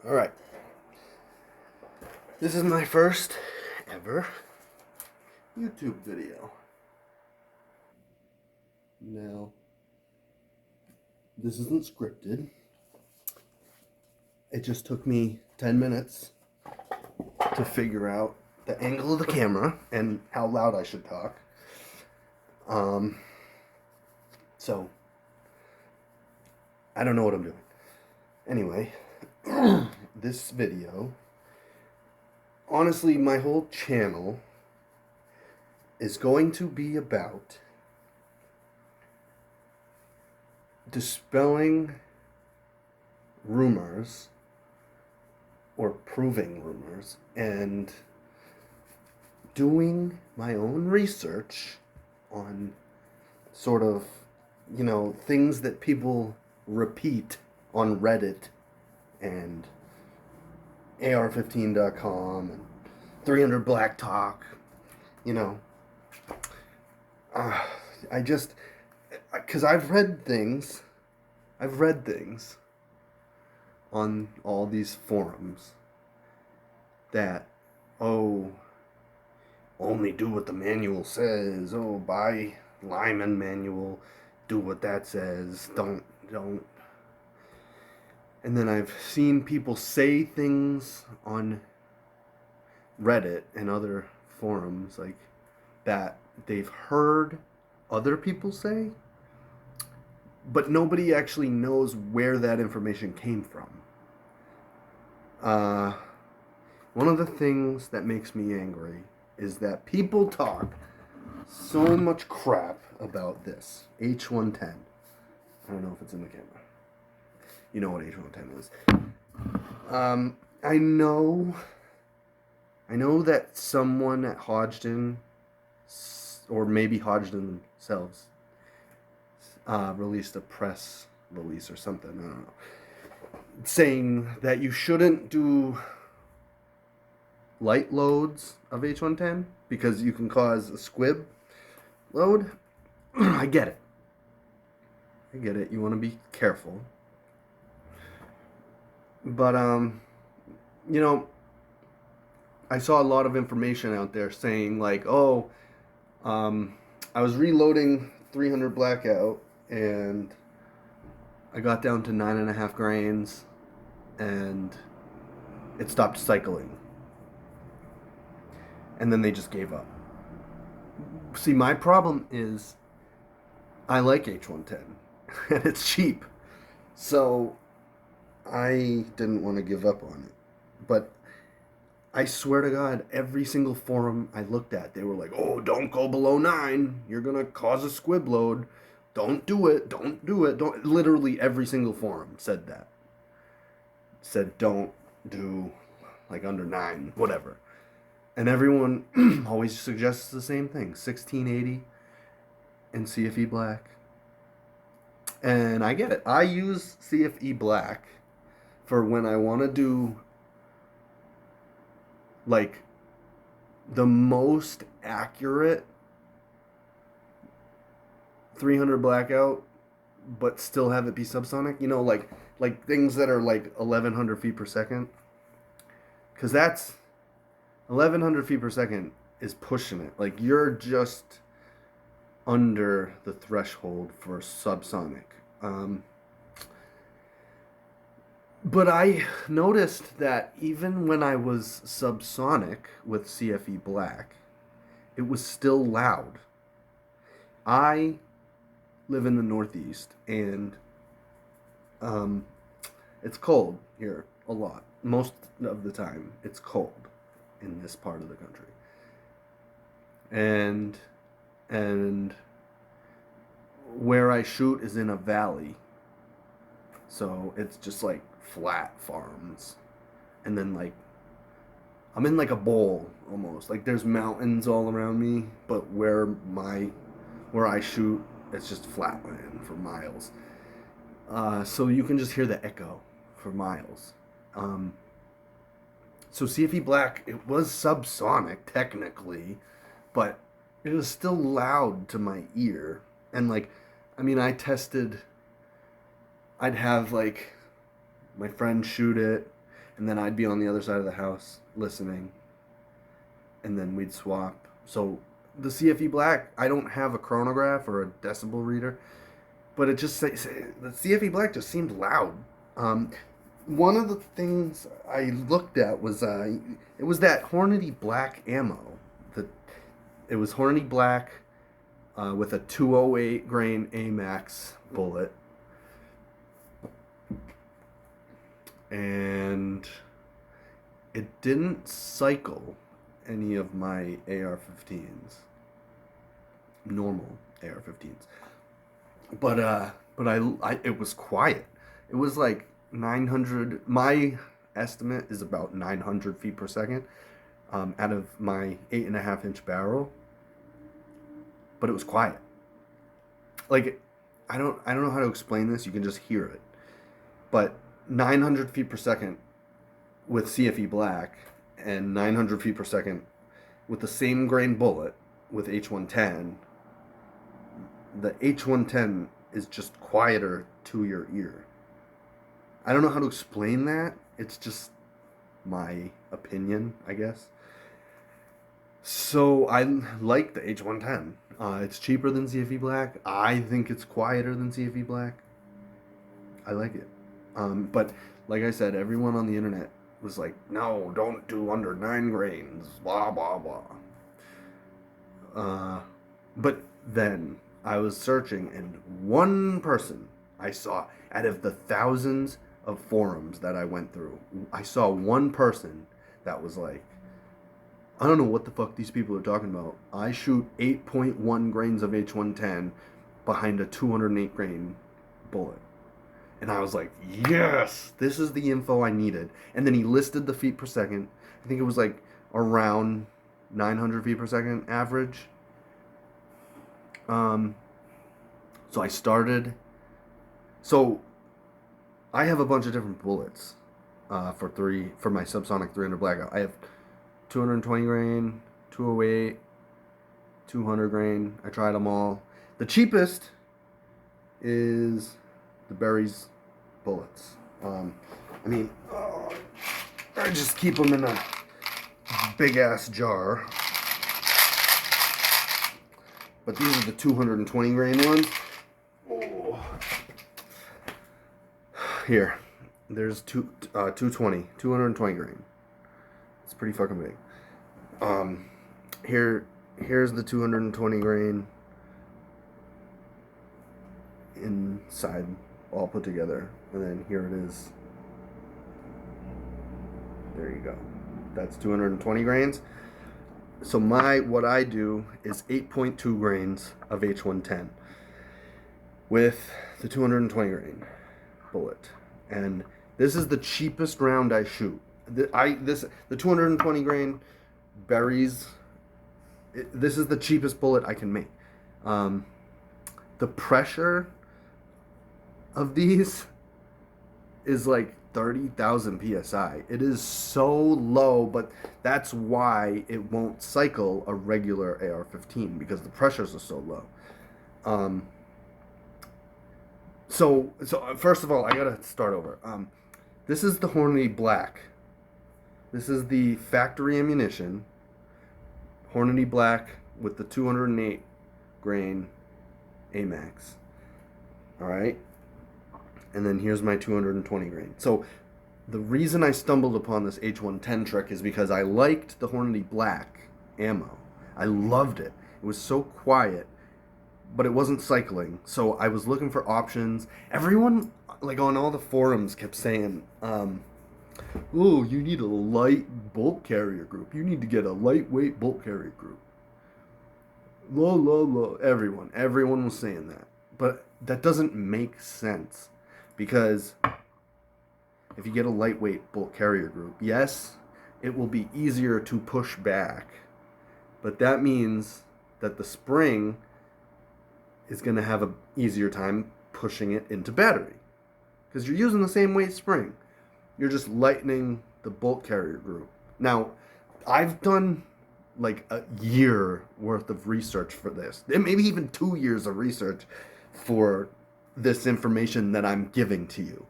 Alright. This is my first ever YouTube video. Now, this isn't scripted. It just took me 10 minutes to figure out the angle of the camera and how loud I should talk. So, I don't know what I'm doing. Anyway, this video, honestly, my whole channel is going to be about dispelling rumors or proving rumors and doing my own research on sort of, things that people repeat on Reddit and AR15.com and 300 Black Talk, because I've read things on all these forums that, only do what the manual says, buy Lyman manual, do what that says, don't. And then I've seen people say things on Reddit and other forums like that they've heard other people say, but nobody actually knows where that information came from. One of the things that makes me angry is that people talk so much crap about this H110. I don't know if it's in the camera. You know what H110 is. I know that someone at Hodgdon, or maybe Hodgdon themselves, released a press release or something, I don't know, saying that you shouldn't do light loads of H110 because you can cause a squib load. I get it. You want to be careful. But, I saw a lot of information out there saying like, I was reloading 300 Blackout and I got down to 9.5 grains and it stopped cycling. And then they just gave up. See, my problem is I like H110 and it's cheap. So I didn't want to give up on it. But I swear to God, every single forum I looked at, they were like, don't go below 9. You're going to cause a squib load. Don't do it. Don't. Literally every single forum said that. Said don't do like under 9, whatever. And everyone always suggests the same thing, 1680 and CFE Black. And I get it. I use CFE Black for when I want to do like the most accurate 300 Blackout, but still have it be subsonic. Like things that are like 1100 feet per second. Because that's 1100 feet per second is pushing it. Like you're just under the threshold for subsonic. But I noticed that even when I was subsonic with CFE Black, it was still loud. I live in the Northeast, and it's cold here a lot. Most of the time, it's cold in this part of the country. And where I shoot is in a valley. So it's just like flat farms. And then like I'm in like a bowl almost. Like there's mountains all around me, but where I shoot, it's just flat land for miles. So you can just hear the echo for miles. So CFE Black, it was subsonic technically, but it was still loud to my ear. And like, I mean, I'd have like my friend shoot it, and then I'd be on the other side of the house listening, and then we'd swap. So the CFE Black, I don't have a chronograph or a decibel reader, but it just the CFE Black just seemed loud. One of the things I looked at was it was that Hornady Black ammo. It was Hornady Black with a 208 grain AMAX bullet, and it didn't cycle any of my AR-15s, normal AR-15s, but I it was quiet. It was like 900. My estimate is about 900 feet per second out of my 8.5-inch barrel, but it was quiet. Like I don't know how to explain this. You can just hear it, but 900 feet per second with CFE Black and 900 feet per second with the same grain bullet with H110, the H110 is just quieter to your ear. I don't know how to explain that. It's just my opinion, I guess. So I like the H110. It's cheaper than CFE Black. I think it's quieter than CFE Black. I like it. But like I said, everyone on the internet was like, no, don't do under 9 grains, blah, blah, blah. But then I was searching, and one person I saw, out of the thousands of forums that I went through, I saw one person that was like, I don't know what the fuck these people are talking about. I shoot 8.1 grains of H110 behind a 208 grain bullet. And I was like, yes, this is the info I needed. And then he listed the feet per second. I think it was like around 900 feet per second average. So I started. So I have a bunch of different bullets for my Subsonic 300 Blackout. I have 220 grain, 208, 200 grain. I tried them all. The cheapest is the Berry's bullets. I just keep them in a big ass jar. But these are the 220 grain ones. Oh. Here, there's 220 grain. It's pretty fucking big. Here's the 220 grain inside, all put together, and then here it is. There you go. That's 220 grains. So what I do is 8.2 grains of H110 with the 220 grain bullet, and this is the cheapest round I shoot. The 220 grain Berries. This is the cheapest bullet I can make. The pressure of these is like 30,000 psi. It is so low, but that's why it won't cycle a regular AR-15, because the pressures are so low. So first of all, I gotta start over. This is the Hornady Black. This is the factory ammunition. Hornady Black with the 208 grain AMAX. All right. And then here's my 220 grain. So the reason I stumbled upon this H110 trick is because I liked the Hornady Black ammo. I loved it. It was so quiet, but it wasn't cycling. So I was looking for options. Everyone, like on all the forums, kept saying, oh, you need a light bolt carrier group. You need to get a lightweight bolt carrier group. Low. Everyone was saying that. But that doesn't make sense. Because if you get a lightweight bolt carrier group, yes, it will be easier to push back. But that means that the spring is going to have an easier time pushing it into battery. Because you're using the same weight spring. You're just lightening the bolt carrier group. Now, I've done like a year worth of research for this. And maybe even 2 years of research for this information that I'm giving to you.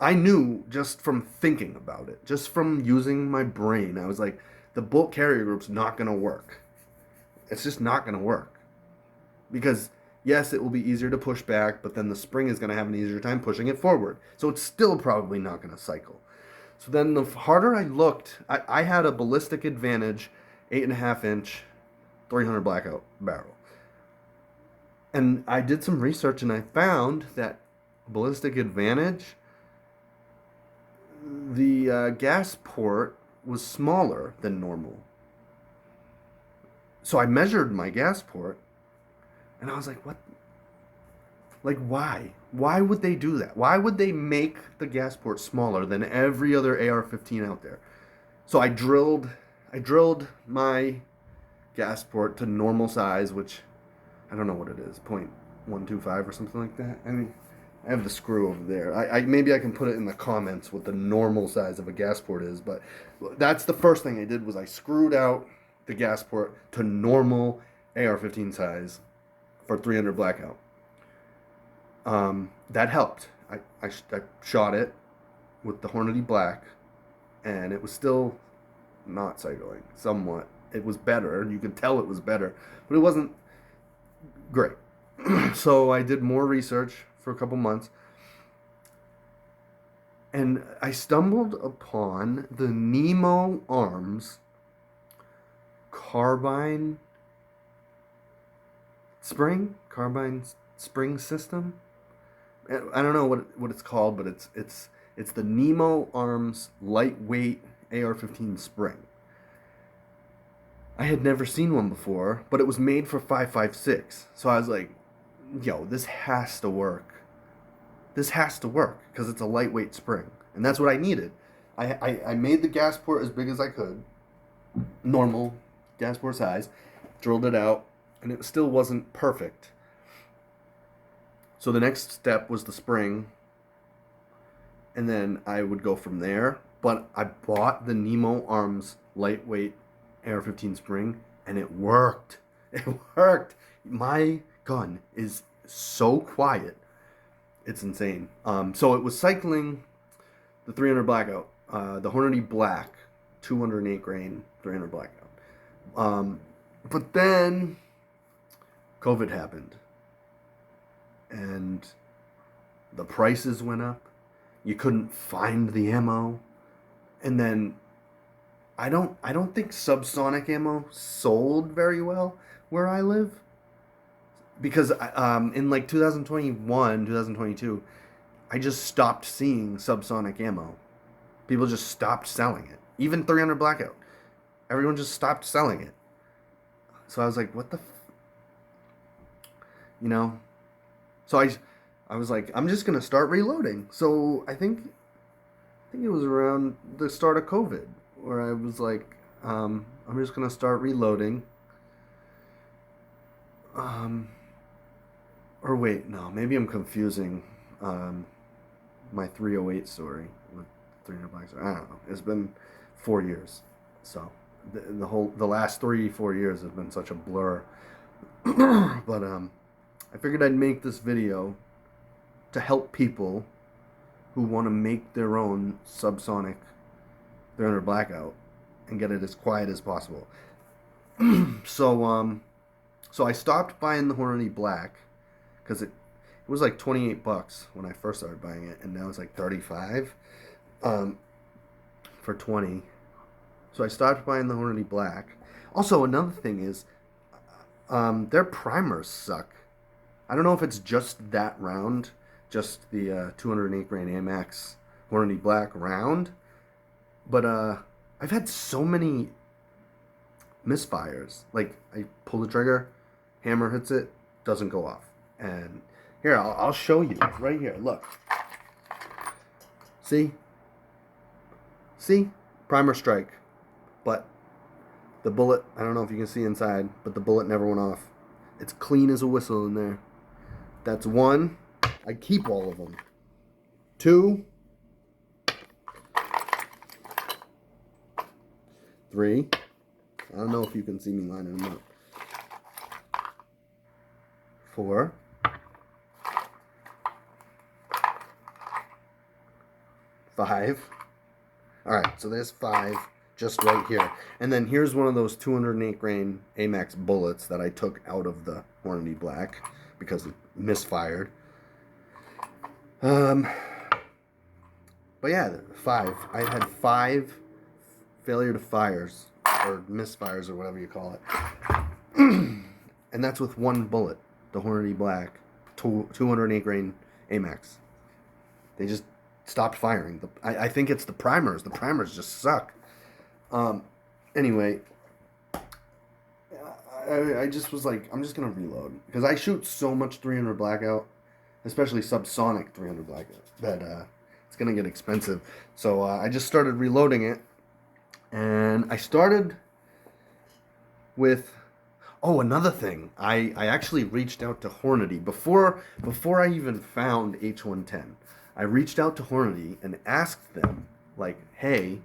I knew just from thinking about it, just from using my brain, I was like, the bolt carrier group's not going to work. It's just not going to work. Because, yes, it will be easier to push back, but then the spring is going to have an easier time pushing it forward. So it's still probably not going to cycle. So then the harder I looked, I had a Ballistic Advantage 8.5 inch 300 Blackout barrel. And I did some research and I found that Ballistic Advantage, the gas port was smaller than normal. So I measured my gas port and I was like, what? Like, why? Why would they do that? Why would they make the gas port smaller than every other AR-15 out there? So I drilled my gas port to normal size, which I don't know what it is, 0.125 or something like that. I mean, I have the screw over there. I maybe I can put it in the comments what the normal size of a gas port is, but that's the first thing I did was I screwed out the gas port to normal AR-15 size for 300 Blackout. That helped. I shot it with the Hornady Black, and it was still not cycling. Somewhat, it was better, and you could tell it was better, but it wasn't great. So I did more research for a couple months, and I stumbled upon the Nemo Arms carbine spring system. I don't know what it's called, but it's the Nemo Arms lightweight AR-15 spring. I had never seen one before, but it was made for 5.56. So I was like, yo, this has to work. This has to work because it's a lightweight spring. And that's what I needed. I made the gas port as big as I could, normal gas port size, drilled it out, and it still wasn't perfect. So the next step was the spring, and then I would go from there. But I bought the Nemo Arms lightweight AR-15 spring, and it worked. It worked. My gun is so quiet. It's insane. So it was cycling the 300 Blackout, the Hornady Black, 208 grain 300 Blackout. But then COVID happened. And the prices went up. You couldn't find the ammo. And then I don't think subsonic ammo sold very well where I live. Because in like 2021, 2022, I just stopped seeing subsonic ammo. People just stopped selling it. Even 300 Blackout. Everyone just stopped selling it. So I was like, what the you know? So I was like, I'm just gonna start reloading. So I think it was around the start of COVID where I was like, I'm just gonna start reloading. Or wait, no, maybe I'm confusing my 308 story with 300 Blacks. I don't know. It's been 4 years, so the last 3-4 years have been such a blur. But I figured I'd make this video to help people who want to make their own subsonic 300 Blackout and get it as quiet as possible. So I stopped buying the Hornady Black because it was like $28 when I first started buying it, and now it's like $35 for 20. So I stopped buying the Hornady Black. Also, another thing is their primers suck. I don't know if it's just that round, just the 208 grain AMAX Hornady Black round, but I've had so many misfires. Like, I pull the trigger, hammer hits it, doesn't go off. And here, I'll show you right here. Look. See? Primer strike. But the bullet, I don't know if you can see inside, but the bullet never went off. It's clean as a whistle in there. That's one. I keep all of them. 2, 3. I don't know if you can see me lining them up. 4. 5. All right, so there's 5 just right here. And then here's one of those 208 grain AMAX bullets that I took out of the Hornady Black because it misfired. But yeah, 5. I had 5 failure to fires or misfires or whatever you call it. And that's with one bullet, the Hornady Black 208 grain AMAX. They just stopped firing. I think it's the primers. The primers just suck. Anyway, I just was like, I'm just going to reload. Because I shoot so much 300 Blackout, especially Subsonic 300 Blackout, that it's going to get expensive. So I just started reloading it. And I started with... Oh, another thing. I actually reached out to Hornady. Before I even found H110, I reached out to Hornady and asked them, like, hey,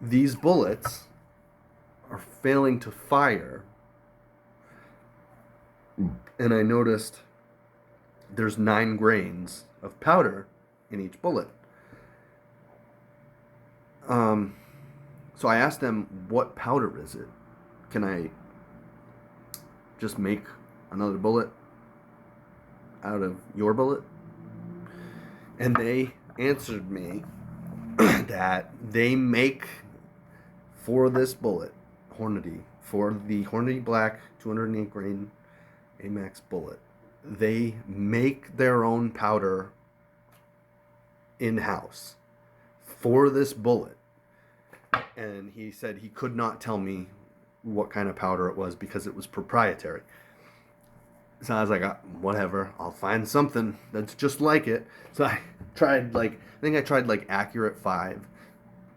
these bullets are failing to fire. And I noticed there's 9 grains of powder in each bullet. So I asked them, what powder is it? Can I just make another bullet out of your bullet? And they answered me that they make, for this bullet, Hornady, for the Hornady Black 208 grain AMAX bullet, they make their own powder in-house for this bullet. And he said he could not tell me what kind of powder it was because it was proprietary. So I was like, whatever, I'll find something that's just like it. So I tried I think I tried Accurate 5.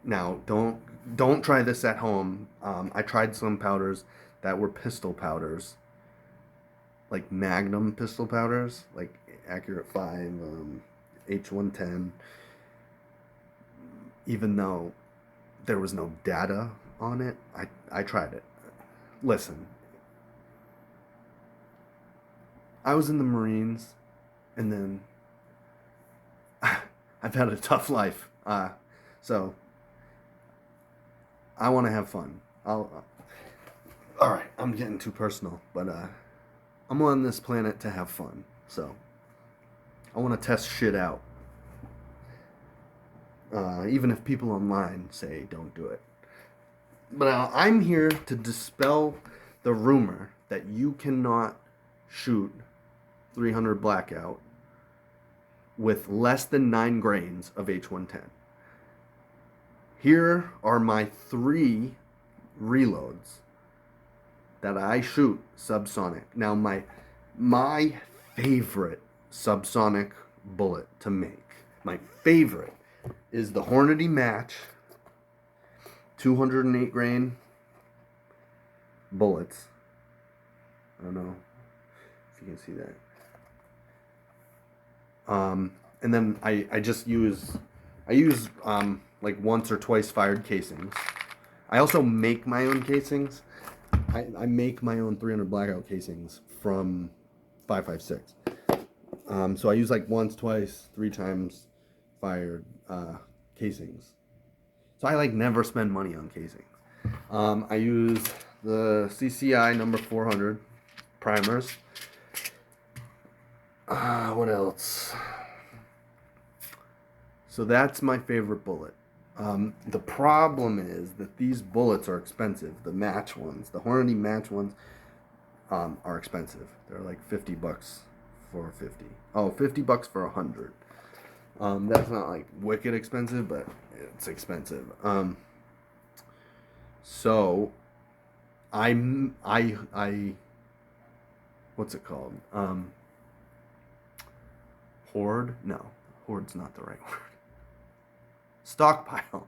Now, don't try this at home. I tried some powders that were pistol powders, like Magnum pistol powders, like Accurate 5, H110. Even though there was no data on it, I tried it. Listen, I was in the Marines, and then I've had a tough life. So I want to have fun. All right, I'm getting too personal, but I'm on this planet to have fun. So I want to test shit out. Even if people online say don't do it. But I'm here to dispel the rumor that you cannot shoot 300 Blackout with less than 9 grains of H110. Here are my 3 reloads that I shoot subsonic. Now, my favorite subsonic bullet to make, my favorite, is the Hornady Match 208 grain bullets. I don't know if you can see that. And then I just use like once or twice fired casings. I also make my own casings. I make my own 300 Blackout casings from 5.56. So I use like once, twice, 3 times fired casings. So I never spend money on casings. I use the CCI number 400 primers. What else? So that's my favorite bullet. The problem is that these bullets are expensive. The match ones, the Hornady match ones, are expensive. They're like $50 for 50. Oh, $50 for 100. That's not like wicked expensive, but it's expensive. So I what's it called? Hoard? No, hoard's not the right word. Stockpile.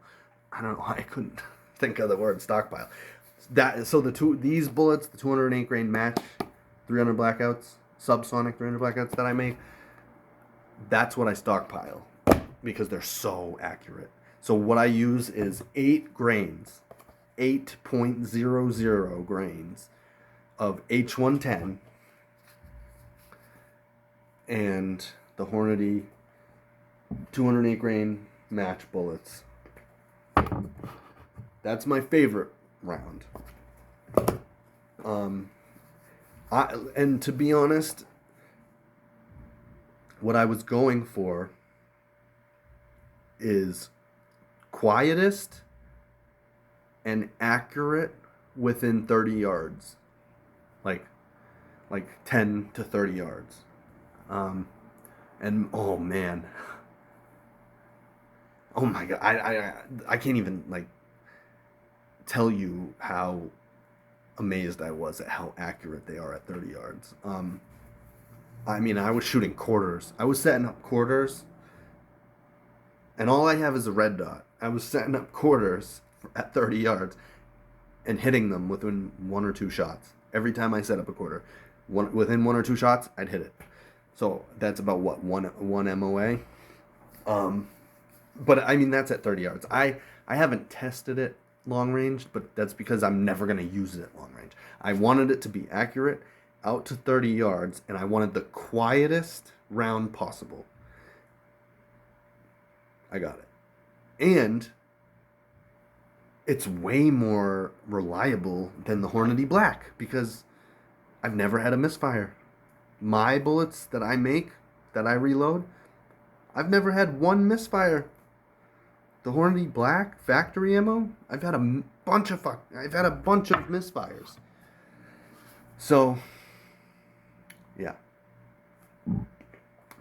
I don't know why I couldn't think of the word stockpile. These bullets, the 208 grain match 300 Blackouts, subsonic 300 Blackouts that I make, that's what I stockpile because they're so accurate. So what I use is 8 grains, 8.00 grains of H110 and the Hornady 208 grain match bullets. That's my favorite round. And to be honest, what I was going for is quietest and accurate within 30 yards. Like 10 to 30 yards. And oh man. Oh my god, I can't even like tell you how amazed I was at how accurate they are at 30 yards. I mean, I was shooting quarters. I was setting up quarters, and all I have is a red dot. I was setting up quarters at 30 yards and hitting them within 1 or 2 shots. Every time I set up a quarter, within 1 or 2 shots, I'd hit it. So that's about what, one MOA. But I mean, that's at 30 yards. I haven't tested it long range, but that's because I'm never going to use it long range. I wanted it to be accurate out to 30 yards, and I wanted the quietest round possible. I got it. And it's way more reliable than the Hornady Black because I've never had a misfire. My bullets that I make, that I reload, I've never had one misfire. The Hornady Black factory ammo, I've had a bunch of misfires. So, yeah.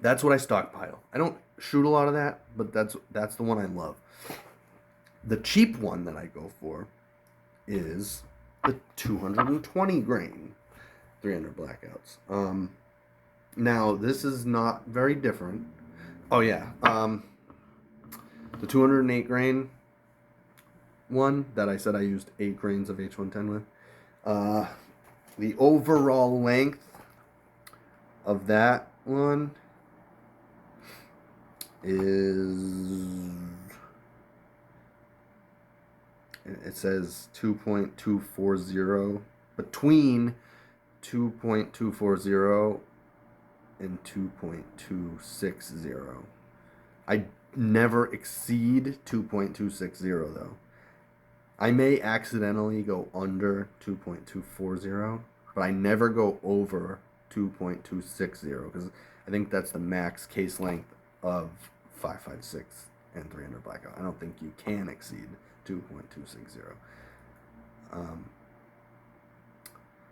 That's what I stockpile. I don't shoot a lot of that, but that's the one I love. The cheap one that I go for is the 220 grain 300 Blackouts. Now, this is not very different. Oh, yeah. The 208 grain one that I said I used 8 grains of H110 with. The overall length of that one is, it says 2.240, between 2.240 and 2.260. I never exceed 2.260 though. I may accidentally go under 2.240, but I never go over 2.260 because I think that's the max case length of 5.56 and 300 Blackout. I don't think you can exceed 2.260.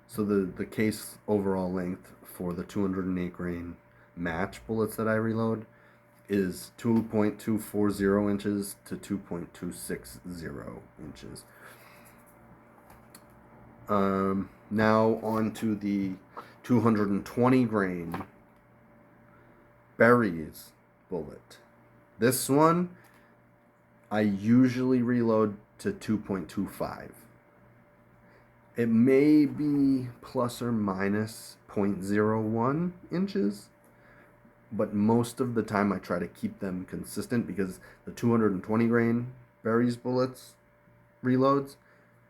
So the case overall length for the 208 grain match bullets that I reload is 2.240 inches to 2.260 inches. Now on to the 220 grain berries bullet. This one I usually reload to 2.25. It may be plus or minus 0.01 inches, but most of the time I try to keep them consistent because the 220 grain berries bullets reloads,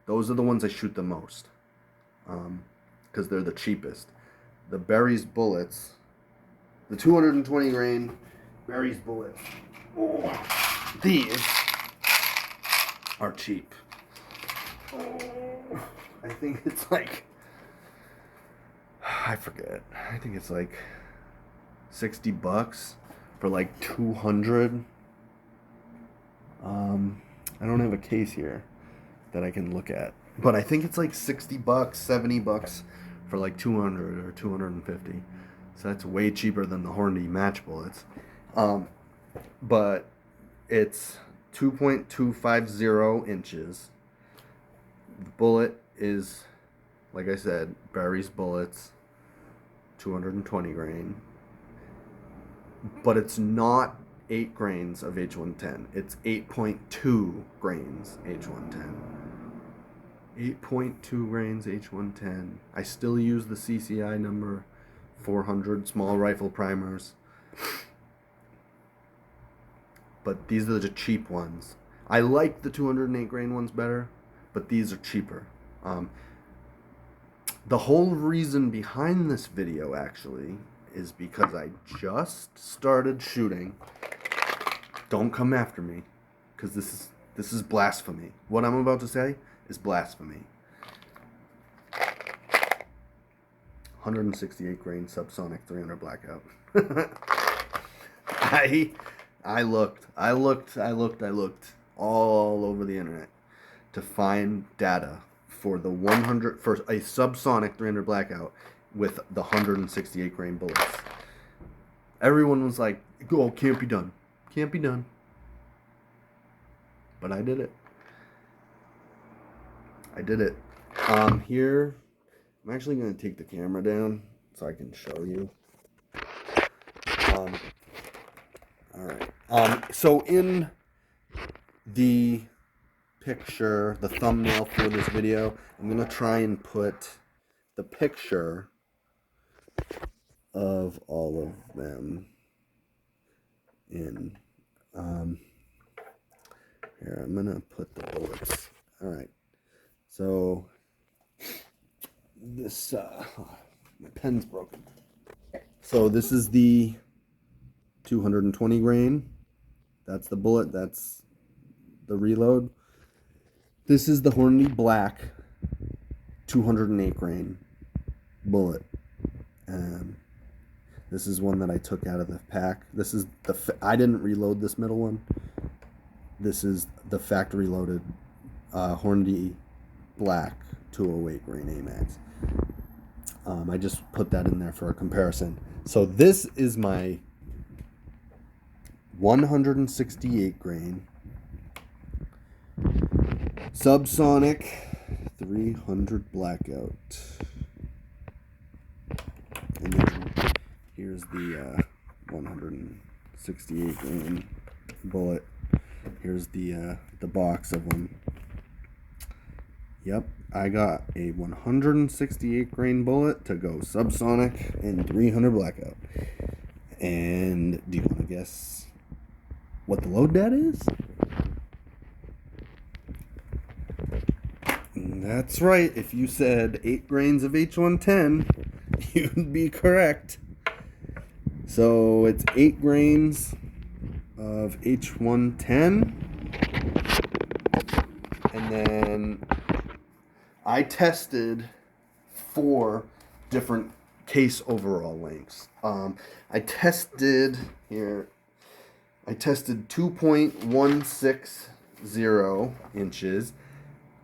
those are the ones I shoot the most because they're the cheapest. The berries bullets, the 220 grain berries bullets, these are cheap. I think it's like, I forget. I think it's like $60 for like 200. I don't have a case here that I can look at, but I think it's like $60, $70 for like 200 or 250. So that's way cheaper than the Hornady match bullets. But it's 2.250 inches. The bullet is, like I said, berries bullets, 220 grain. But it's not 8 grains of H110. It's 8.2 grains H110. 8.2 grains H110. I still use the CCI number 400 small rifle primers. But these are the cheap ones. I like the 208 grain ones better, but these are cheaper. The whole reason behind this video, actually, is because I just started shooting don't come after me, because this is blasphemy. What I'm about to say is blasphemy. 168 grain Subsonic 300 Blackout. I looked all over the internet to find data for the 100 for a Subsonic 300 Blackout with the 168 grain bullets. Everyone was like, "Oh, can't be done. Can't be done." But I did it. I did it. Here, I'm actually going to take the camera down so I can show you. Alright. So in the picture, the thumbnail for this video, I'm going to try and put the picture of all of them in. Here, I'm going to put the bullets. Alright. So, this, my pen's broken. So this is the 220 grain. That's the bullet. That's the reload. This is the Hornady Black 208 grain bullet. This is one that I took out of the pack. This is I didn't reload this middle one. This is the factory loaded Hornady Black 208 grain AMAX. I just put that in there for a comparison. So this is my 168 grain Subsonic 300 Blackout. And then here's the 168 grain bullet. Here's the box of them. Yep, I got a 168 grain bullet to go Subsonic and 300 Blackout. And do you want to guess what the load data is? That's right. If you said 8 grains of H110, you'd be correct. So it's 8 grains of H110. And then I tested 4 different case overall lengths. I tested 2.160 inches.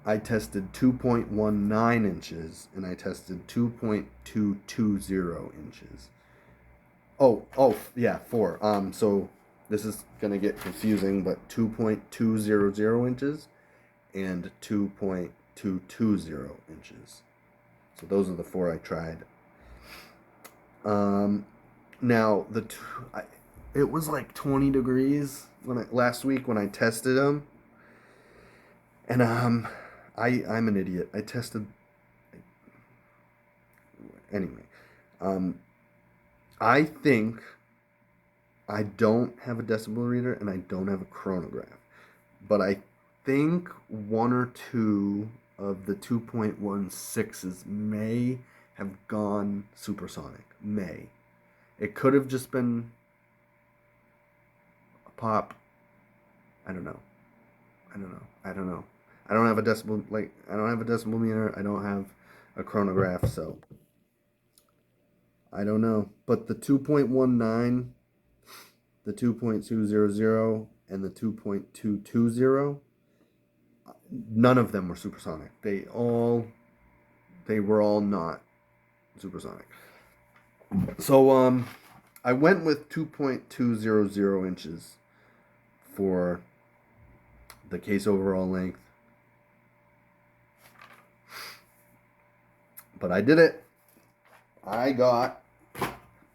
I tested 2.19 inches, and I tested 2.220 inches. Oh, yeah, 4. So this is gonna get confusing, but 2.200 inches and 2.220 inches. So those are the 4 I tried. Now it was like 20 degrees last week when I tested them, and I'm an idiot. I tested anyway. I think I don't have a decibel reader and I don't have a chronograph, but I think 1 or 2 of the 2.16s may have gone supersonic. May. It could have just been a pop. I don't know. I don't have a decibel meter. I don't have a chronograph, so I don't know. But the 2.19, the 2.200, and the 2.220, none of them were supersonic. They were all not supersonic. So I went with 2.200 inches for the case overall length. But I did it. I got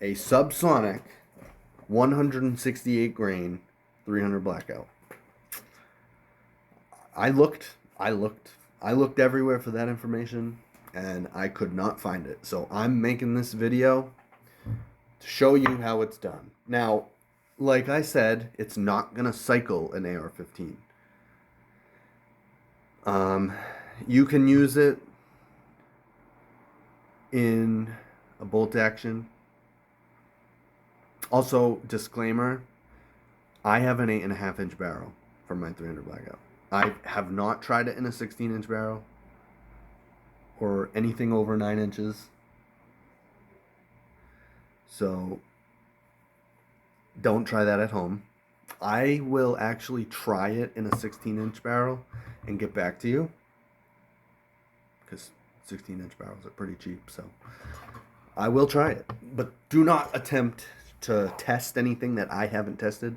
a Subsonic 168 grain 300 Blackout. I looked everywhere for that information, and I could not find it. So I'm making this video to show you how it's done. Now, like I said, it's not going to cycle an AR-15. You can use it in a bolt action. Also, disclaimer, I have an 8.5-inch barrel for my 300 Blackout. I have not tried it in a 16-inch barrel or anything over 9 inches. So don't try that at home. I will actually try it in a 16-inch barrel and get back to you, because 16-inch barrels are pretty cheap. So I will try it, but do not attempt to test anything that I haven't tested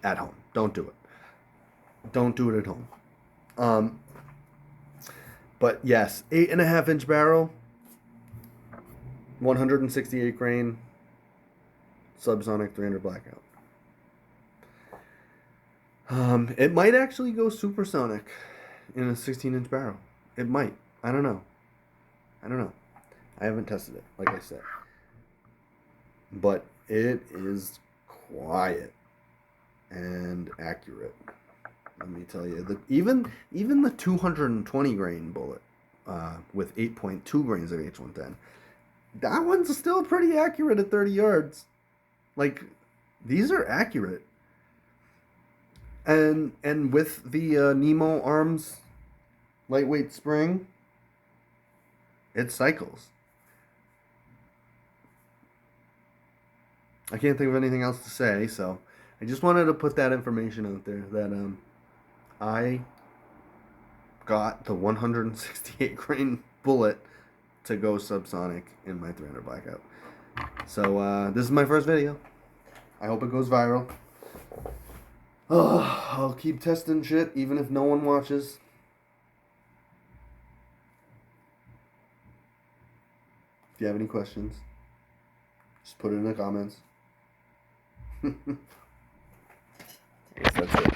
at home. Don't do it. Don't do it at home. But yes, 8.5-inch barrel, 168 grain, Subsonic 300 Blackout. It might actually go supersonic in a 16-inch barrel. It might. I don't know. I haven't tested it, like I said. But it is quiet and accurate. Let me tell you, even the 220 grain bullet with 8.2 grains of H110, that one's still pretty accurate at 30 yards. Like, these are accurate. And with the Nemo Arms lightweight spring, it cycles. I can't think of anything else to say, so I just wanted to put that information out there that I got the 168 grain bullet to go subsonic in my 300 Blackout. So this is my first video. I hope it goes viral. I'll keep testing shit even if no one watches. If you have any questions, just put it in the comments. I guess that's it.